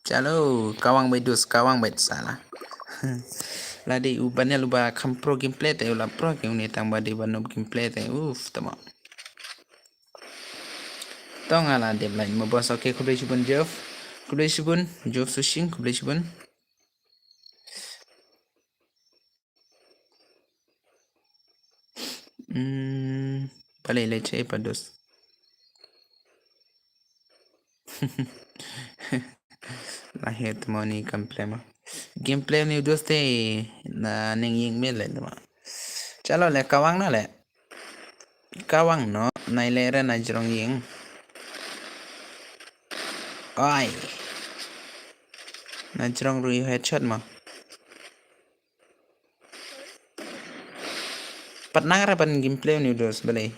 Chalo, kawang bet salah. Ladi ubannya lupa kam pro gameplay te ulah pro game ni tang badi banu gameplay te tama. Tong ala dep lain mo boss. Okay, kublai subun Jeff. Kublai subun Jeff Sushing kublai subun. Palay leche pados. Lahir mo ni gameplay ni doste na ning ying mil le ma chalo le kawang na le kawang no nailera na jrong ying ai na jrong ru headshot ma pat nang ra pan gameplay ni dos balai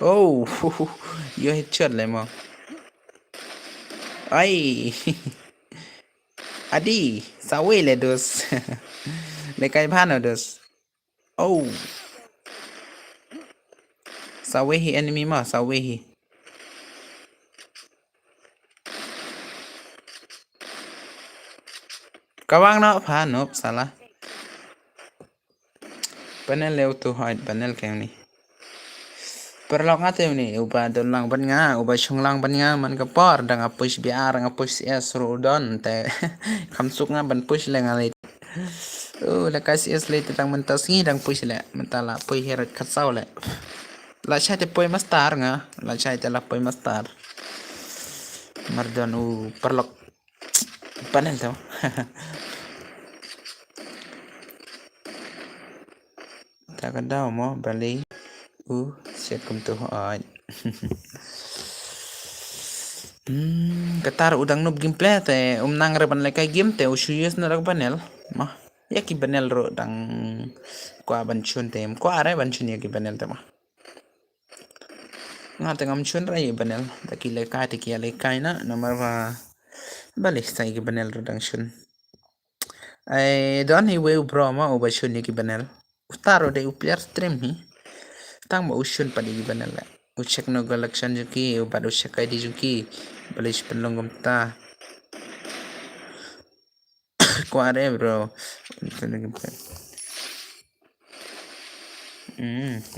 oh yo headshot le ma ai adi sawe le dos le kai bhano dos oh sawe hi enemy ma sawe hi kawang no pha nop sala panel leu tu hide panel keng ni perlok ngate ni uba dolang ban nga uba chunglang ban nga man ka por dang push biar nga push es rodon te khamsuk nga ban push le nga le la kasi es le tang man tas ngi dang push le man ta la push her khat saw le la cha te poi mastar nga la cha te la poi mastar mardon u perlok panel to ta ka daw mo bali siap kum tu ai katar udang noob gameplay te nang reban le kai game te usuyus na rag banel ma yaki banel ro dang kwa ban chun te kwa are ban chun yaki banel te ma nga te ngam chun ra yi banel ta ki le ka te ki le kai na nomor wa bale sai ki banel ro dang chun ai don hi we bro ma u ba chun yaki banel utaro de u player stream hi tang ba usun pa di banel la ucek no galakshan juki u ba ucek kai di juki balish penlongom ta kuare bro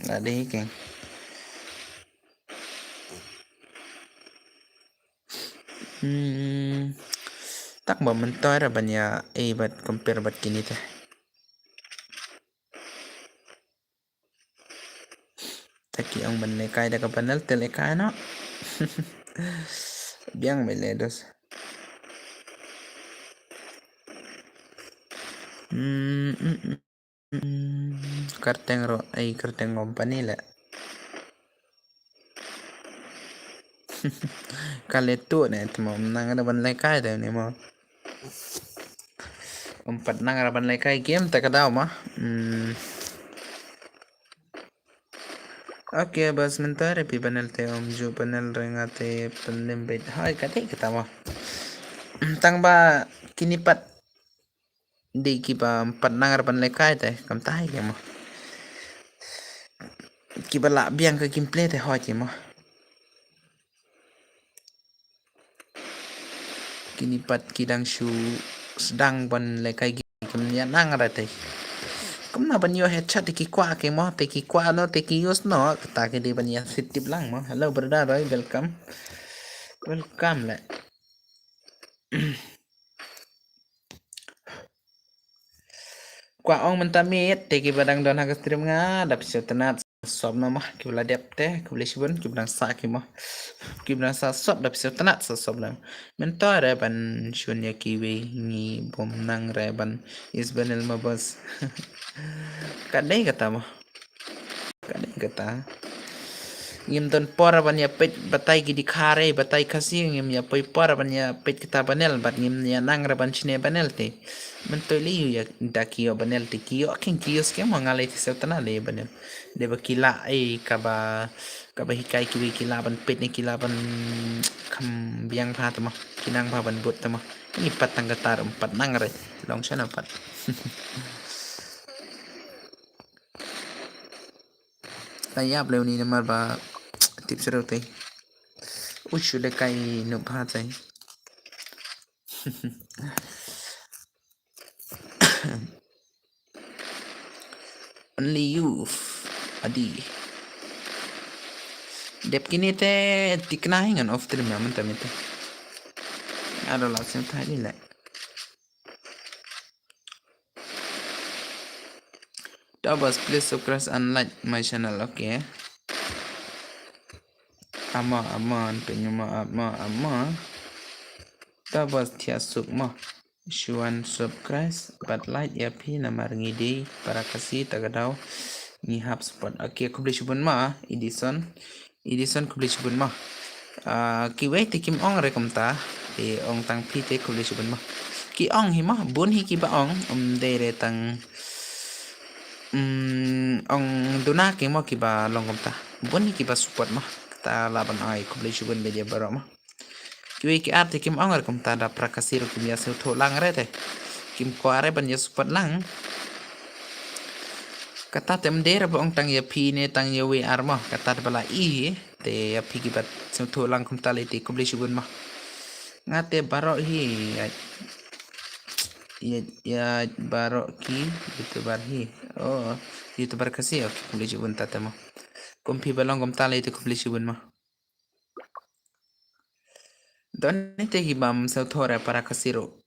ada hikeng tak ba mentoy ra banya bat compare bat kini teh taki ang banle kai da kapanal tele kai no biang meledos karteng ro ai karteng company la kale tu ne tmo nang ada ban lai kai da ni mo empat nang ada ban lai kai game tak ada mah oke bas mentar pi panel te jo panel rengate penlembet hai kate kita mah tang ba kini pat di ki ba empat nang ada ban lai kai te kam tai ke mah ki ba la biang ke gameplay te hoi ke mah kini pat kidang shu sedang ban le kai kim ya nang ra te kum na ban yo headshot ki kwa ke mo te ki kwa no te ki use no ta ke di ban ya sitip lang mo hello brother roy welcome le kwa ong man tamit te ki badang don ha stream nga dap se tanat sob no mah ki bla dep te ki bla sibun ki bla sa ki mo ki bla sa sob dap se tanat sa sob lang men to re ban shun ya ki we ni bom nang re ban is banel ma bas kadai kata mo kadai kata ngim don pora ban ya pet batai ki dikhare batai khasi ngim ya poi pora ban ya pet kita banel bat ngim ya nang re ban chine banel te men to li ya da kiyo banel te kiyo ken kiyo ske mo ngale te setana le banel de ba kila kaba hikai ki kila ban pet ni kila ban kham biang pha tama kinang pha ban but tama ni patang gatar empat nang re long sana pat tayap lew ni namar ba tip sero te uchu le kai no pha tai Only you. Adi. Dep kini te tiknahingan of trim naman tamito. Ada langsung tadi lah. Tabas, please subscribe and like my channel, okay? Aman, penyuma ama. Tabas tiap sukma. Shuan subscribe, but like ya pi namar ngidi para kasih tagadau ngihap support. Okay, aku beli subun ma Edison aku beli subun ma. Kiwai tikim ong rekom ta di ong tang pi te aku beli subun ma. Ki ong hi ma bun hi ki ba ong dere tang ong duna ki mo ki ba longkom ta. Bun hi ki ba support ma. Ta laban ai aku beli subun be dia barok ma. Kiwai ki arte kim ong rekom ta da prakasir kim ya su to lang rete. Kim kuare ban ya support lang. Kata tem dera ba ong tang ya pi ne tang ya we arma kata bala I te ya pi ki bat su to lang kum tali te aku beli subun ma. Ngate barok hi ya barok ki youtuber hi youtuber kasi okay kubli subun tata mo kumpi balong kum tali te kubli subun ma don te ki bam sa thora para kasiro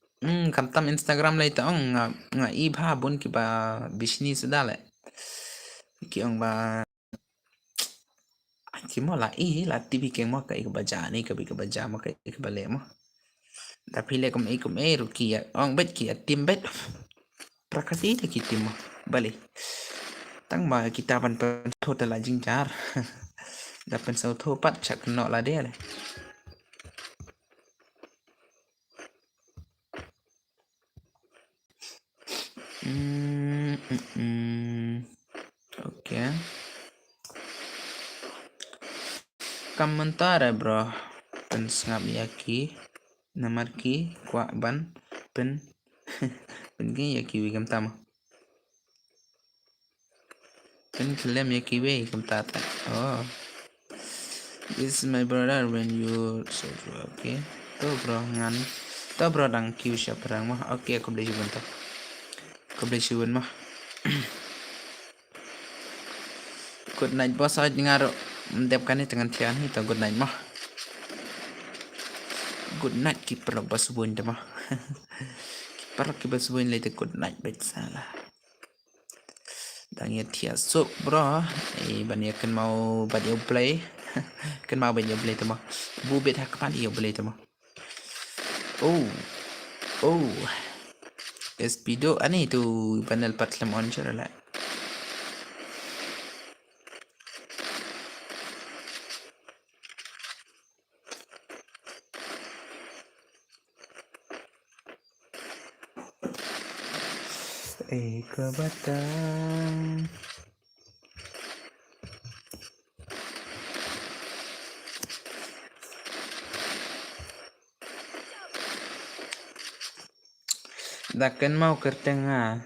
kamtam Instagram lai ta ong nga I bha bun ki ba bishni sudale ki ong ba ki mo la I la TV ke mo ka ik ba jani ka bi ka ba jama ka ik ba le mo tapi le kum ikum ruki ya ong bet ki tim bet prakasi te ki tim mo bali tang ma kita pan total la jingjar dapat sau tho pat chak no la dia le okay komentar bro pen ngap yaki namar ki kwa ban pen pen ki yaki wi kam tam pen klem yaki wi kam tata oh this is my brother when you so okay to bro ngan to bro dang kiu siap perang mah okay aku beli sebentar aku beli subun mah good night bos aj ngaro mendapkan dengan tian itu good night mah good night kiper bos subun mah kiper kiper subun lete good night bet salah dan ya tia sok bro banyak kan mau banyak play kan mau banyak play tu mah bu bet hak pan dia play tu mah oh speedo ani tu panel patlam on cara lah kebatang dakan mau kertengah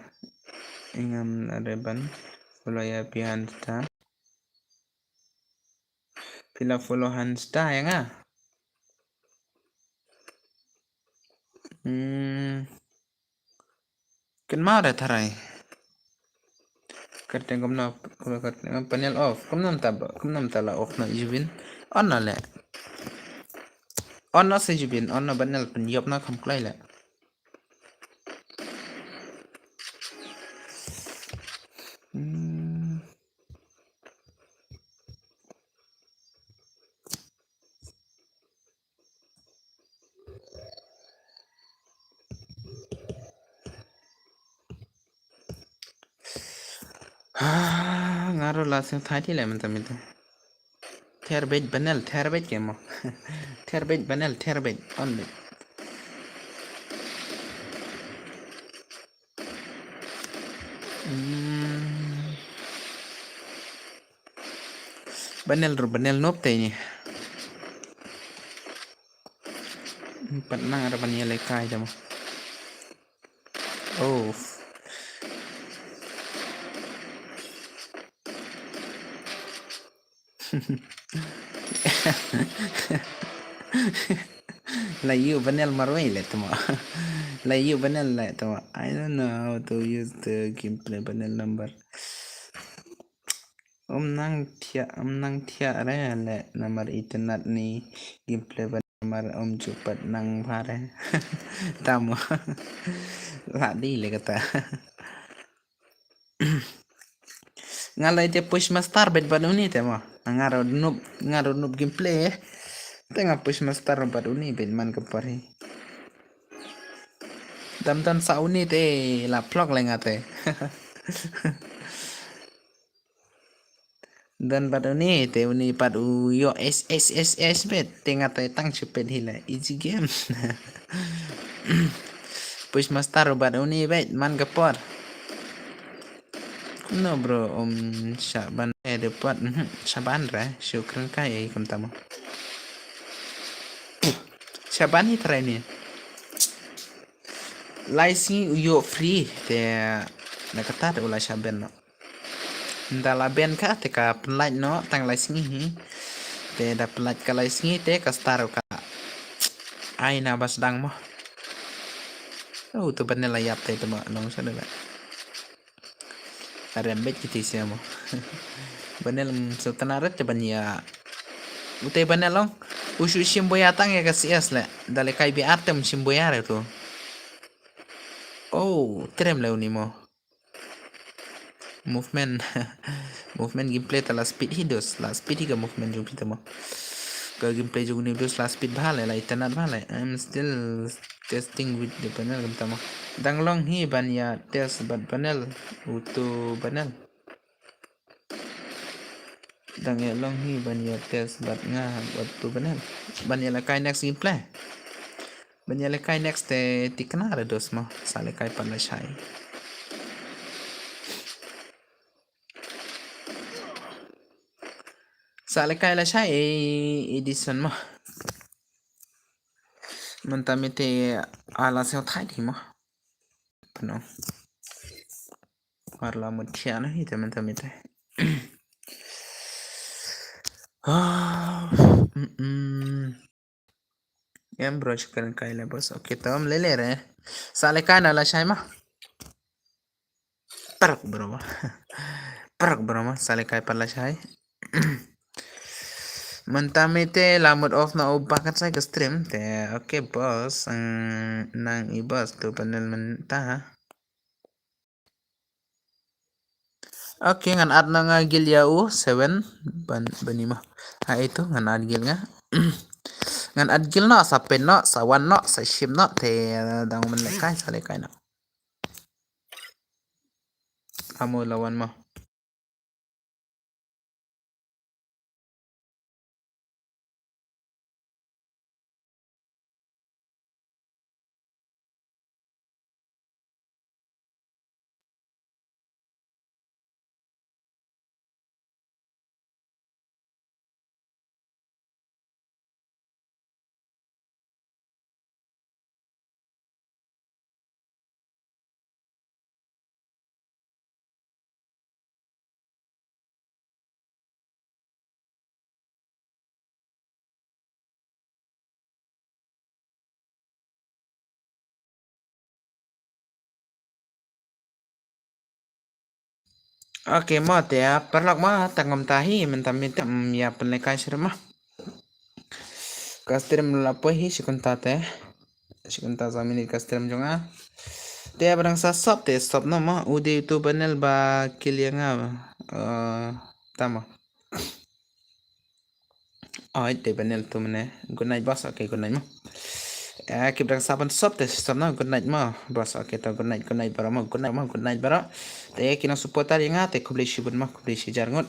ingam reban follow ya pihan sta pila follow hansta ya nga kan mau dah tarai kerteng komna kerteng panel off komna tala off na jubin on na le on na se jubin on na panel pen yop na kham klai le ngaro langsung tadi le mentam itu terbet panel terbet kemo terbet panel terbet on le banel nop te ni pernah ada banel lekai jamo oh la you banel marwai le tuma la you banel le tuma I don't know how to use the gameplay banel number nang thia re le namar internet ni gameplay ban namar cupat nang pare tamo la di le kata ngalai te push master bet baduni te mo ngaro noob gameplay tengah push master baduni bet man kapari dam sauni te la vlog le ngate dan baduni te uni padu yo s bet tengah te tang chupet hila easy game push master baduni bet man kapor no bro Syaban dapat Syaban ra syukran kaya ikam tama Syaban ni try ni license yo free te nakata ulah Syaban no ndala ben ka te ka penlaj no tang license hi te da penlaj ka license te ka star ka ai na bas dang mo tu banel layap te tama nong sa dala rembet gitu sih mo banel sultanarat te banya utay banel long usu simboyatang ya kasi asla dale kai bi artem simboyare tu oh trem leuni mo movement movement gameplay tala speed hidos la speed higa movement jung pita mo ka gameplay jung ni dos la speed bhale la internet bhale I'm still testing with the panel gamta mo danglong hi ban ya test bat panel utu panel dang ya long hi ban ya test bat nga bat tu panel ban ya la kai next gameplay ban ya la kai next te tikna re dos mo sale kai pala shai sale kai la shai edison mo mentamite ala se thai di mo pano parla mutiana hi te mentamite em brush karen kai la bos okay tam le re sale kai na la shai ma perak bro ma sale kai pala shai mentamite lamut off na ubakat saya ke stream te oke bos nang ibas tu panel mentah oke ngan ad nang gil yau 7 bani mah ha itu ngan ad gil nga ngan ad gil no sa pen no sa wan no sa shim no te dang men lekai sa lekai no kamu lawan mah oke mah te perlak mah tangam tahi mentam minta ya penlekai sirmah kastrim lapohi sikunta te sikunta zamini kastrim jonga te barang sa stop no mah udi tu banel ba kilianga tama oh te banel tu mene good night boss okay good night mah kip barang saban stop no good night mah boss okay to good night bara mah good night bara te kina supportar yang te kubli shibun mah kubli shijarngut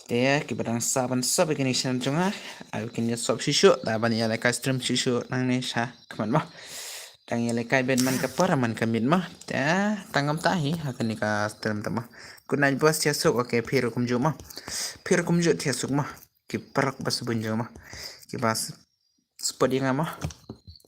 te kip barang saban stop kini shan jonga ayo kini stop shishu da ban ya like stream shishu nang ne sha kaman mah tang ya lekai ben man kapara man kamit mah ta tangam tahi akan ka stream tamah kunai bos tiasuk oke phir kumju mah phir kumju tiasuk mah ki parak bas bunjo mah ki bas spot yang mah